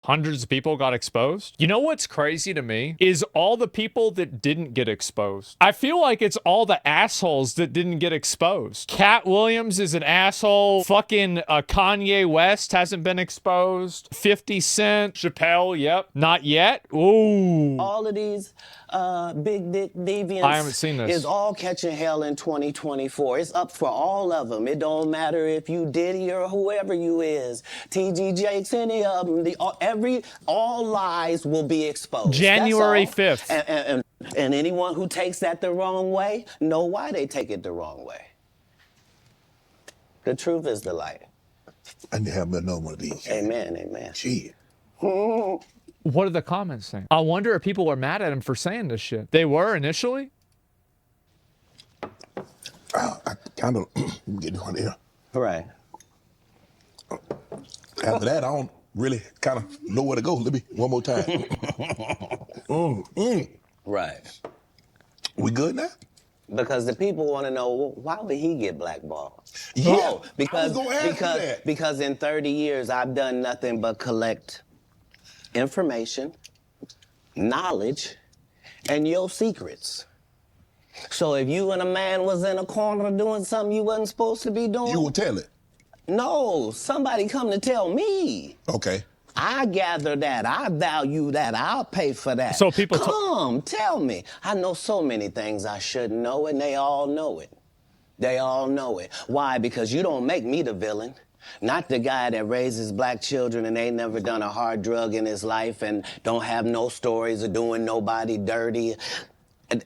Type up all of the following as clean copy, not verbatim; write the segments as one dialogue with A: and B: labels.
A: Hundreds of people got exposed. You know what's crazy to me is all the people that didn't get exposed. I feel like it's all the assholes that didn't get exposed. Katt Williams is an asshole. Fucking Kanye West hasn't been exposed. 50 Cent, Chappelle, yep, not yet. Ooh.
B: All of these big dick deviants
A: I haven't seen this.
B: is all catching hell in 2024. It's up for all of them. It don't matter if you Diddy or whoever you is. TG Jakes, any of them. All lies will be exposed.
A: January 5th.
B: And anyone who takes that the wrong way, know why they take it the wrong way. The truth is the light.
C: I need to have another one of these.
B: Amen, amen.
C: Gee.
A: What are the comments saying? I wonder if people are mad at him for saying this shit. They were initially?
C: I kind of get one here.
B: Right.
C: After that, I don't really kind of know where to go. Let me, one more time.
B: Right.
C: We good now?
B: Because the people want to know, well, why would he get blackballed?
C: Yeah,
B: Oh, because in 30 years, I've done nothing but collect information, knowledge, and your secrets. So if you and a man was in a corner doing something you wasn't supposed to be doing...
C: You will tell it?
B: No, somebody come to tell me.
C: Okay.
B: I gather that, I value that, I'll pay for that.
A: So people
B: come, tell me. I know so many things I shouldn't know, and they all know it. They all know it. Why? Because you don't make me the villain. Not the guy that raises black children and ain't never done a hard drug in his life and don't have no stories of doing nobody dirty.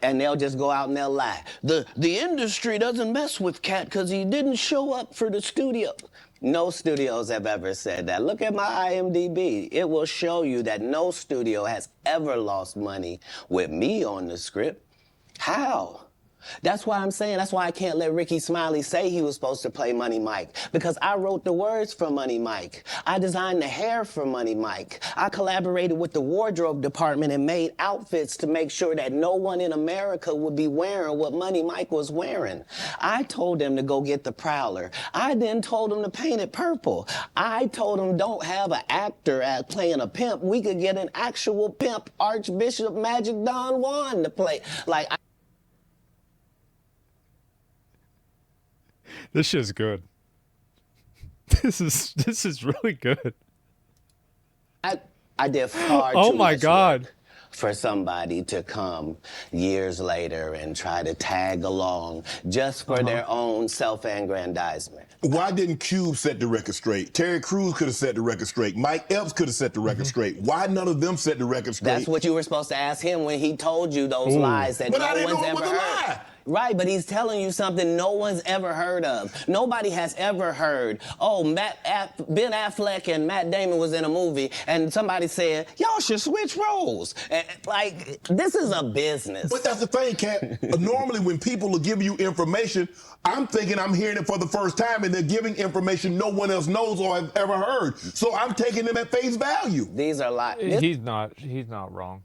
B: And they'll just go out and they'll lie. The industry doesn't mess with Katt because he didn't show up for the studio. No studios have ever said that. Look at my IMDb. It will show you that no studio has ever lost money with me on the script. How? That's why I'm saying, that's why I can't let Rickey Smiley say he was supposed to play Money Mike, because I wrote the words for Money Mike. I designed the hair for Money Mike. I collaborated with the wardrobe department and made outfits to make sure that no one in America would be wearing what Money Mike was wearing. I told them to go get the Prowler. I then told them to paint it purple. I told them don't have an actor playing a pimp. We could get an actual pimp, Archbishop Magic Don Juan, to play.
A: This shit's good. This is really good.
B: I did far too
A: Oh my
B: much
A: God.
B: work for somebody to come years later and try to tag along just for their own self-aggrandizement.
C: Why didn't Cube set the record straight? Terry Crews could have set the record straight. Mike Epps could have set the record straight. Why none of them set the record straight?
B: That's what you were supposed to ask him when he told you those lies that
C: But
B: no
C: I didn't
B: one's
C: know it
B: ever
C: was a
B: heard.
C: lie.
B: Right, but he's telling you something no one's ever heard of. Nobody has ever heard, oh, Ben Affleck and Matt Damon was in a movie, and somebody said, y'all should switch roles. Like, this is a business.
C: But that's the thing, Katt. Normally, when people will give you information, I'm thinking I'm hearing it for the first time, and they're giving information no one else knows or have ever heard. So I'm taking them at face value.
B: These are lies.
A: He's not wrong.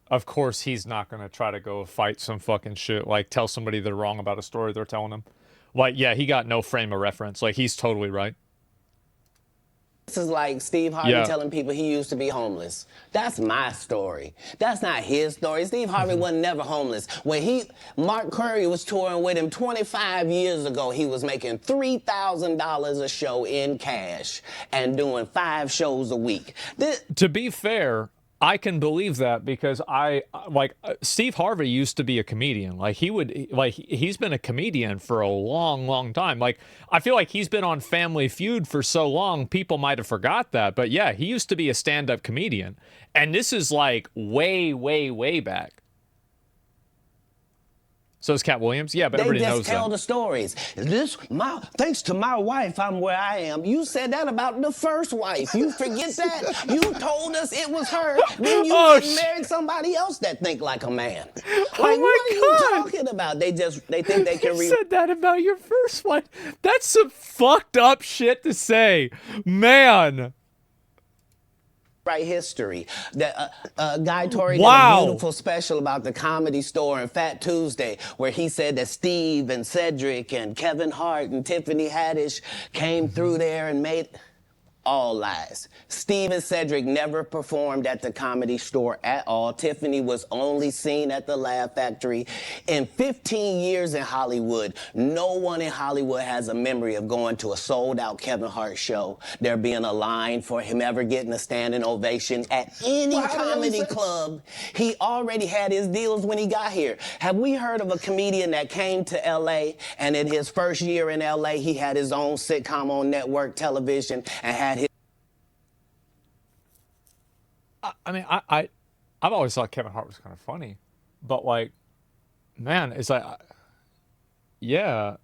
A: Of course, he's not going to try to go fight some fucking shit, like tell somebody they're wrong about a story they're telling him. Like, yeah, he got no frame of reference. Like, he's totally right.
B: This is like Steve Harvey telling people he used to be homeless. That's my story. That's not his story. Steve Harvey wasn't never homeless. When Mark Curry was touring with him 25 years ago, he was making $3,000 a show in cash and doing 5 shows a week.
A: To be fair, I can believe that because Steve Harvey used to be a comedian. He's been a comedian for a long, long time. Like, I feel like he's been on Family Feud for so long, people might have forgot that. But yeah, he used to be a stand-up comedian. And this is like way, way, way back. So is Katt Williams? Yeah, but everybody knows that.
B: They just tell the stories. Thanks to my wife, I'm where I am. You said that about the first wife. You forget that? You told us it was her. Then you married somebody else that think like a man. Like, what are you talking about? They think they can
A: You said that about your first wife. That's some fucked up shit to say. Man.
B: Right history. Guy Torrey did a beautiful special about the Comedy Store and Fat Tuesday, where he said that Steve and Cedric and Kevin Hart and Tiffany Haddish came through there and made All lies. Steve and Cedric never performed at the Comedy Store at all. Tiffany was only seen at the Laugh Factory. In 15 years in Hollywood, no one in Hollywood has a memory of going to a sold-out Kevin Hart show, there being a line for him ever getting a standing ovation at any comedy club. He already had his deals when he got here. Have we heard of a comedian that came to L.A. and in his first year in L.A. he had his own sitcom on network television and had his...
A: I mean, I've always thought Kevin Hart was kind of funny, but like, man, it's like, yeah.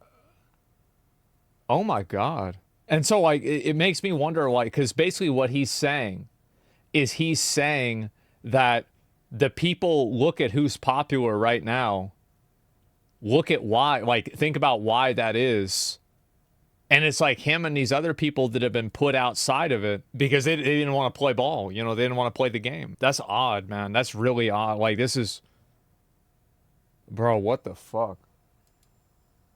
A: Oh my God. And so like, it makes me wonder, like, because basically what he's saying is he's saying that the people look at who's popular right now, look at why, like, think about why that is. And it's like him and these other people that have been put outside of it because they didn't want to play ball. You know, they didn't want to play the game. That's odd, man. That's really odd. Like, this is... Bro, what the fuck?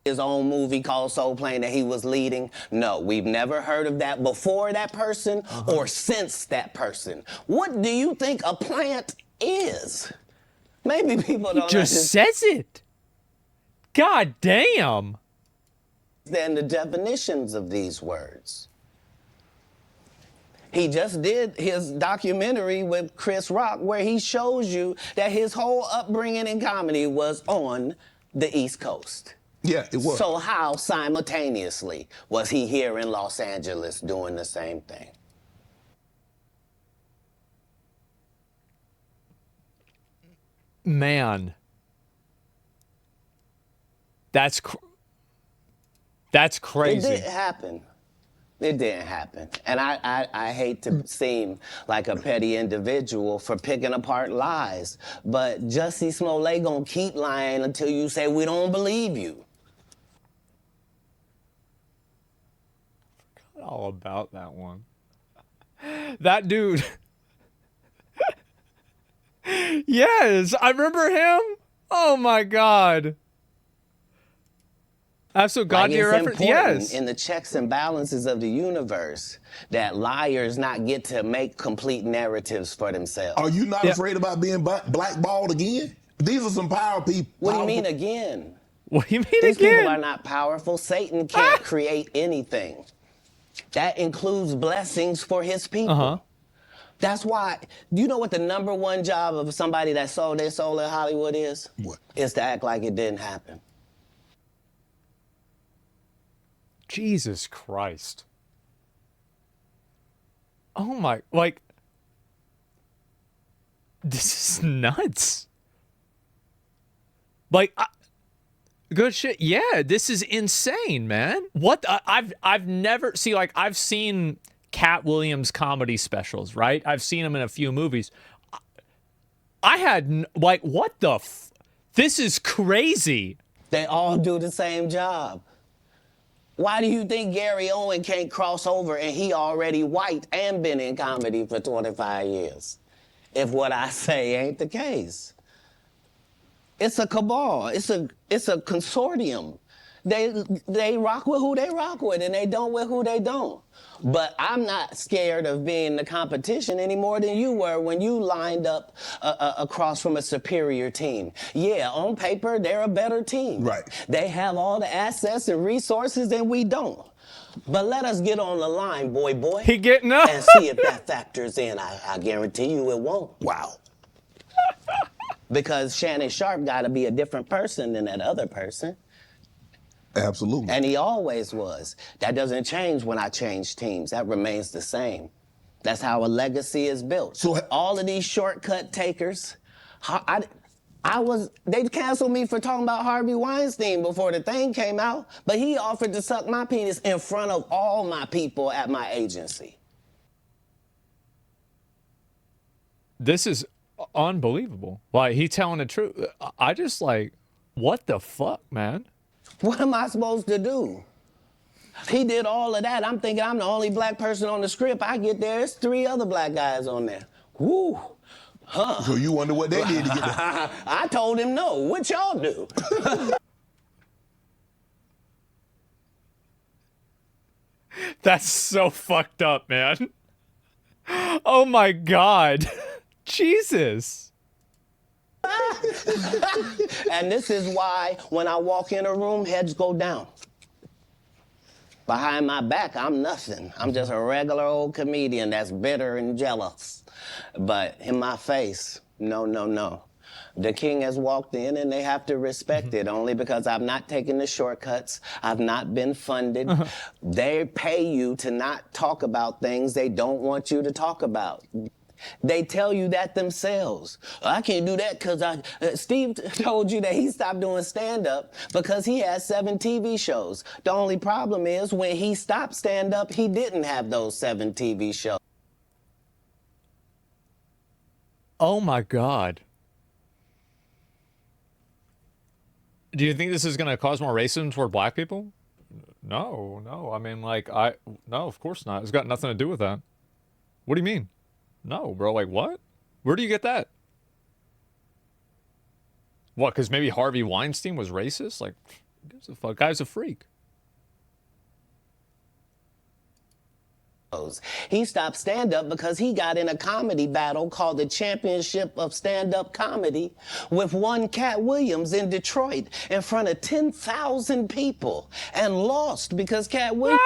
B: His own movie called Soul Plane that he was leading. No, we've never heard of that before that person or since that person. What do you think a plant is? Maybe people don't
A: Just says it. God damn.
B: Than the definitions of these words. He just did his documentary with Chris Rock where he shows you that his whole upbringing in comedy was on the East Coast.
C: Yeah, it was.
B: So how simultaneously was he here in Los Angeles doing the same thing?
A: Man. That's crazy.
B: It didn't happen. It didn't happen. And I hate to seem like a petty individual for picking apart lies, but Jussie Smollett gonna keep lying until you say we don't believe you.
A: I forgot all about that one. That dude. Yes, I remember him. Oh my God. Absolute God-tier reference. Yes.
B: In the checks and balances of the universe that liars not get to make complete narratives for themselves.
C: Are you not afraid about being blackballed again? These are some power people.
B: What do you mean again?
A: What do you mean
B: These
A: again?
B: people are not powerful. Satan can't create anything. That includes blessings for his people. That's why, you know what the #1 job of somebody that sold their soul in Hollywood is?
C: What?
B: Is to act like it didn't happen.
A: Jesus Christ. Oh my, like, this is nuts. Like, good shit. Yeah, this is insane, man. What? I've never, see, like, I've seen Katt Williams comedy specials, right? I've seen him in a few movies. I had, like, what the this is crazy.
B: They all do the same job. Why do you think Gary Owen can't cross over and he already white and been in comedy for 25 years? If what I say ain't the case. It's a cabal. It's a consortium. They rock with who they rock with and they don't with who they don't. But I'm not scared of being the competition any more than you were when you lined up across from a superior team. Yeah, on paper, they're a better team.
C: Right.
B: They have all the assets and resources and we don't. But let us get on the line, boy.
A: He getting up.
B: And see if that factors in. I guarantee you it won't.
C: Wow.
B: Because Shannon Sharp got to be a different person than that other person.
C: Absolutely.
B: And he always was. That doesn't change when I change teams. That remains the same. That's how a legacy is built.
C: So
B: all of these shortcut takers, they canceled me for talking about Harvey Weinstein before the thing came out, but he offered to suck my penis in front of all my people at my agency.
A: This is unbelievable. Like, he telling the truth. I just like, what the fuck, man?
B: What am I supposed to do? He did all of that. I'm thinking I'm the only black person on the script. I get there, there's 3 other black guys on there. Woo. Huh.
C: So you wonder what they did to get there.
B: I told him no. What y'all do?
A: That's so fucked up, man. Oh my God. Jesus.
B: And this is why when I walk in a room, heads go down. Behind my back, I'm nothing. I'm just a regular old comedian that's bitter and jealous. But in my face, no, no, no. The king has walked in and they have to respect it only because I've not taken the shortcuts. I've not been funded. They pay you to not talk about things they don't want you to talk about. They tell you that themselves. I can't do that because Steve told you that he stopped doing stand-up because he has 7 TV shows. The only problem is when he stopped stand-up, he didn't have those 7 TV shows.
A: Oh my God. Do you think this is going to cause more racism toward black people? No, no. I mean, like, no, of course not. It's got nothing to do with that. What do you mean? No, bro. Like, what? Where do you get that? What? Because maybe Harvey Weinstein was racist? Like, who gives a fuck? Guy's a freak.
B: He stopped stand-up because he got in a comedy battle called the Championship of Stand-Up Comedy with one Katt Williams in Detroit in front of 10,000 people and lost because Katt Williams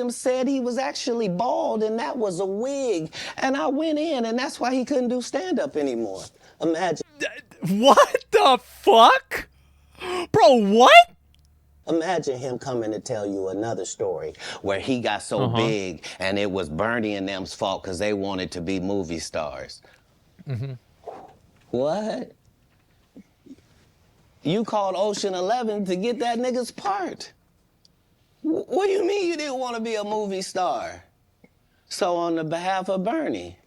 B: said he was actually bald and that was a wig. And I went in and that's why he couldn't do stand-up anymore. Imagine.
A: What the fuck? Bro, what?
B: Imagine him coming to tell you another story where he got so big and it was Bernie and them's fault because they wanted to be movie stars. What? You called Ocean 11 to get that nigga's part. What do you mean you didn't want to be a movie star? So on the behalf of Bernie,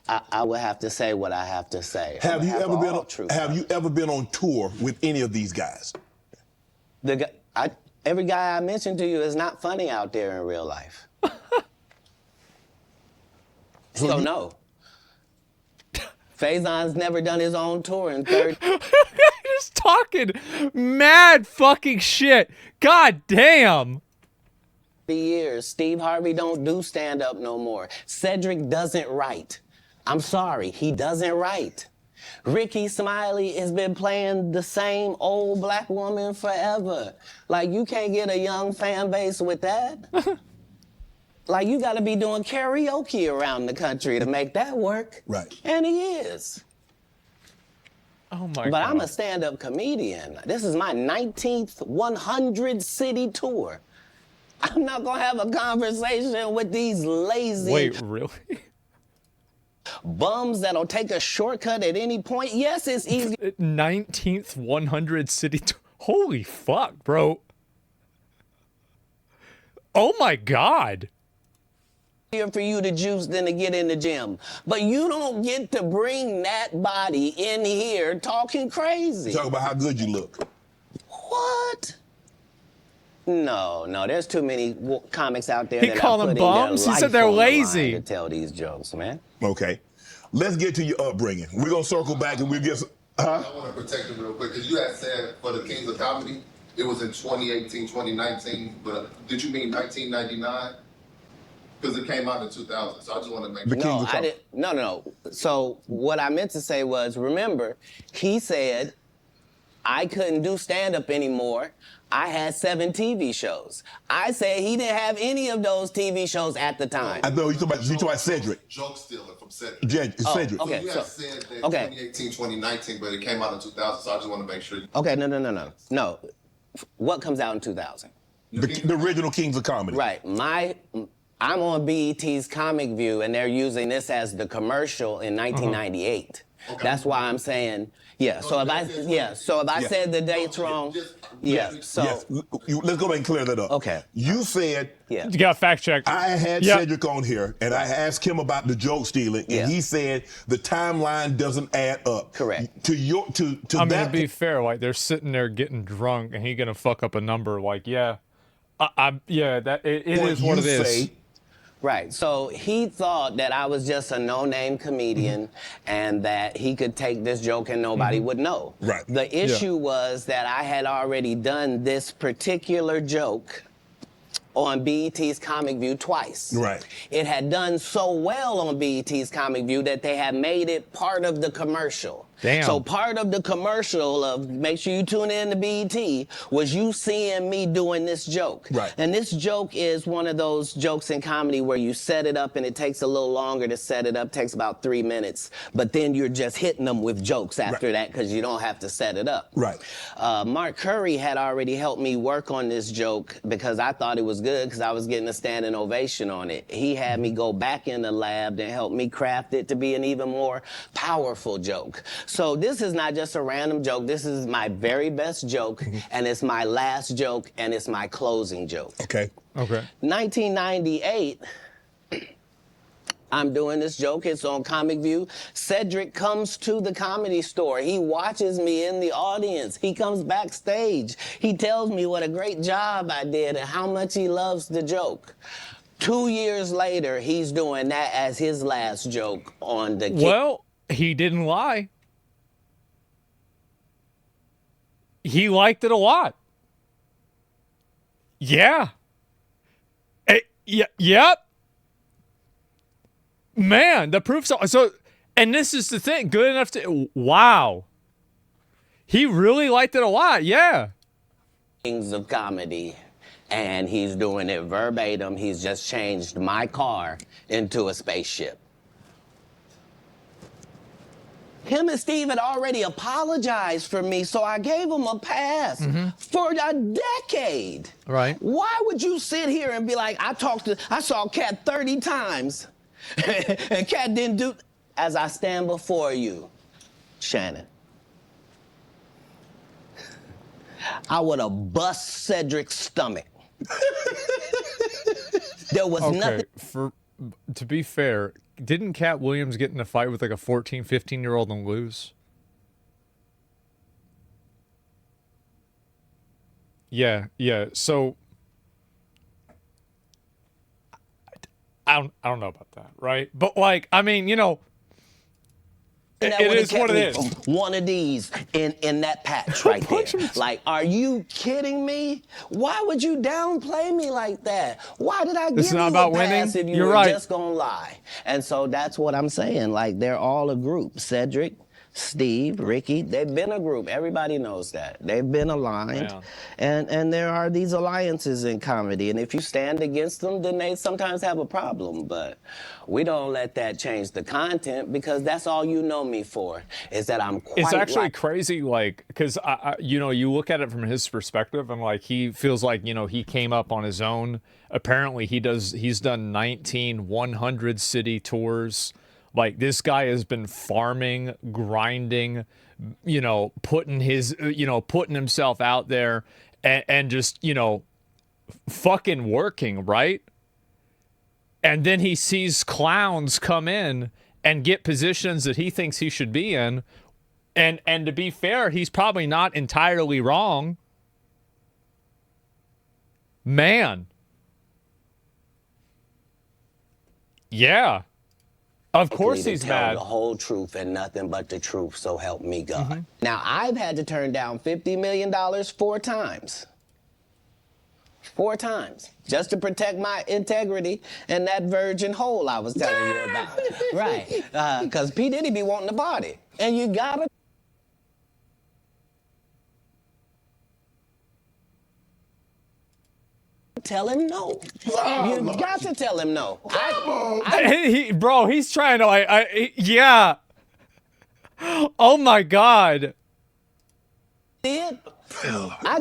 B: I would have to say what I have to say.
C: Have you ever been on tour with any of these guys?
B: Every guy I mentioned to you is not funny out there in real life. So no. Faison's never done his own tour in 30
A: Just talking mad fucking shit. God damn.
B: years. Steve Harvey don't do stand-up no more. Cedric doesn't write. I'm sorry, he doesn't write. Rickey Smiley has been playing the same old black woman forever. Like, you can't get a young fan base with that. Like, you gotta be doing karaoke around the country to make that work.
C: Right.
B: And he is.
A: Oh my God.
B: But I'm a stand-up comedian. This is my 19th 100-city tour. I'm not gonna have a conversation with these lazy...
A: Wait, really?
B: Bums that'll take a shortcut at any point. Yes, it's easy.
A: 19th 100 city. Holy fuck, bro. Oh my God.
B: For you to juice than to get in the gym. But you don't get to bring that body in here talking crazy.
C: Talk about how good you look.
B: What? No, there's too many comics out there
A: He
B: that
A: called
B: are
A: them
B: putting their
A: bums? He
B: life
A: said they're
B: on the line
A: lazy.
B: to tell these jokes, man.
C: Okay. Let's get to your upbringing. We're going to circle back and we'll get some...
D: I want to protect him real quick, because you had said for the Kings of Comedy, it was in 2018, 2019, but did you mean 1999? Because it came out in 2000, so I just want to make sure.
B: No. So what I meant to say was, remember, he said I couldn't do stand-up anymore. I had 7 TV shows. I said he didn't have any of those TV shows at the time.
C: I know you talking about Cedric.
D: Joke stealing from Cedric.
C: Cedric.
B: Okay.
D: So you had said that 2018, 2019, but it came out in 2000, so I just want to make sure.
B: Okay, no. What comes out in 2000?
C: The original Kings of Comedy.
B: Right. I'm on BET's Comic View, and they're using this as the commercial in 1998.
D: Okay.
B: That's why I'm saying, So if I said the dates wrong,
C: Let's go back and clear that up.
B: Okay.
C: You said
A: You got fact check.
C: I had Cedric on here, and I asked him about the joke stealing, and he said the timeline doesn't add up.
B: Correct.
C: To
A: I mean, to be fair, like, they're sitting there getting drunk, and he gonna fuck up a number. Like, it is what it is.
B: Right. So he thought that I was just a no-name comedian and that he could take this joke and nobody would know.
C: Right.
B: The issue was that I had already done this particular joke on BET's Comic View twice.
C: Right.
B: It had done so well on BET's Comic View that they had made it part of the commercial.
A: Damn.
B: So part of the commercial of make sure you tune in to BET was you seeing me doing this joke.
C: Right.
B: And this joke is one of those jokes in comedy where you set it up and it takes a little longer to set it up, takes about 3 minutes, but then you're just hitting them with jokes after that because you don't have to set it up.
C: Right.
B: Mark Curry had already helped me work on this joke because I thought it was good because I was getting a standing ovation on it. He had me go back in the lab and help me craft it to be an even more powerful joke. So this is not just a random joke. This is my very best joke, and it's my last joke, and it's my closing joke.
C: Okay.
A: Okay.
B: 1998, I'm doing this joke. It's on Comic View. Cedric comes to the Comedy Store. He watches me in the audience. He comes backstage. He tells me what a great job I did and how much he loves the joke. 2 years later, he's doing that as his last joke on the
A: Well, he didn't lie. He liked it a lot. Yeah. Yep. Man, the proof's so. And this is the thing. Good enough to. Wow. He really liked it a lot. Yeah.
B: Kings of Comedy. And he's doing it verbatim. He's just changed my car into a spaceship. Him and Steve had already apologized for me, so I gave him a pass for a decade.
A: Right.
B: Why would you sit here and be like, I saw Katt 30 times, and Katt didn't do, as I stand before you, Shannon, I would have bust Cedric's stomach. There was nothing.
A: To be fair, didn't Katt Williams get in a fight with like a 14, 15-year-old and lose? Yeah. So I don't know about that, right? But like, I mean, you know, it is what it is.
B: One of these in that patch right there. Like, are you kidding me? Why would you downplay me like that? Why did I give you a pass if you were just gonna lie? And so that's what I'm saying. Like, they're all a group. Cedric, Steve, Rickey, they've been a group. Everybody knows that. They've been aligned. Yeah. And there are these alliances in comedy. And if you stand against them, then they sometimes have a problem. But we don't let that change the content because that's all you know me for, is that I'm quite
A: It's actually crazy, like, because, you know, you look at it from his perspective and, like, he feels like, you know, he came up on his own. Apparently, he's done 19 100-city tours. Like, this guy has been farming, grinding, you know, putting himself out there and just, you know, fucking working, right? And then he sees clowns come in and get positions that he thinks he should be in. And to be fair, he's probably not entirely wrong. Man. Yeah. Of course he's mad.
B: The whole truth and nothing but the truth, so help me God. Now, I've had to turn down $50 million 4 times. 4 times. Just to protect my integrity and that virgin hole I was telling you about. Right. Because P. Diddy be wanting the body. And you gotta tell him no. You got to tell him no.
A: Bro, he's trying to yeah. Oh my God.
B: I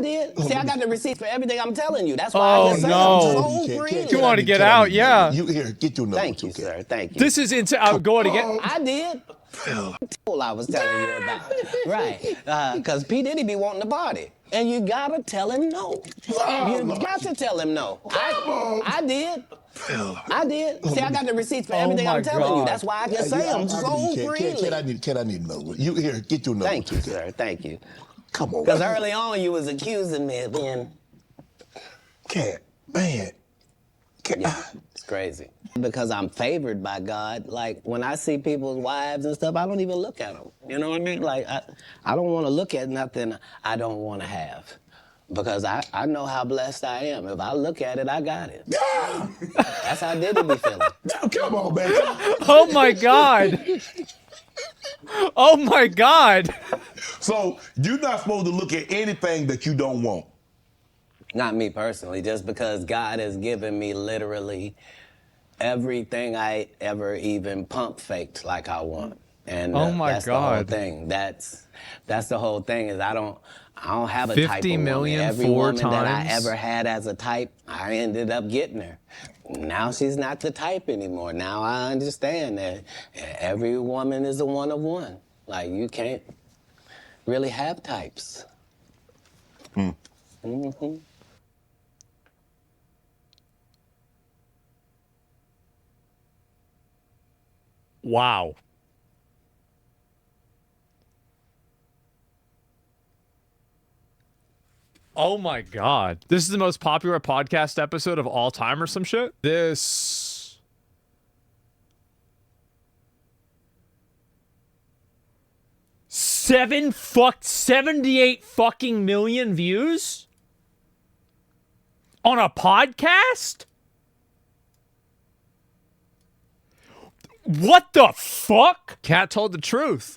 B: did. See, I got the receipts for everything I'm telling you. That's why I just say I'm so freely.
A: You want to get out? Yeah.
C: You here? Get your number.
B: Thank you, sir. Thank you.
A: This is insane. I'll go it again.
B: I did. I was telling you about. Right. Because P. Diddy be wanting the body. And you gotta tell him no. You got to tell him no. I did. I did. See, I got the receipts for everything I'm telling you. That's why I can say I'm so freely.
C: Katt, I need to know. You here? Get your number.
B: Thank you, sir. Thank you.
C: Come on.
B: Because early on you was accusing me of being.
C: Katt, man.
B: Yeah, it's crazy. Because I'm favored by God. Like, when I see people's wives and stuff, I don't even look at them. You know what I mean? Like, I don't want to look at nothing I don't want to have. Because I know how blessed I am. If I look at it, I got it.
C: Yeah.
B: That's how Diddy be feeling.
C: Come on, man.
A: Oh my God. Oh my God.
C: So you're not supposed to look at anything that you don't want.
B: Not me personally, just because God has given me literally everything I ever even pump faked like I want. And
A: Oh my
B: that's
A: God.
B: the whole thing. That's the whole thing is I don't have a
A: 50
B: type of woman.
A: million
B: Every
A: 4
B: woman that I
A: times.
B: ever had as a type, I ended up getting her. Now she's not the type anymore. Now I understand that every woman is a one of one. Like you can't really have types. Mm-hmm.
A: Wow. Oh my God. This is the most popular podcast episode of all time or some shit? This... 78 fucking million views? On a podcast? What the fuck? Katt told the truth.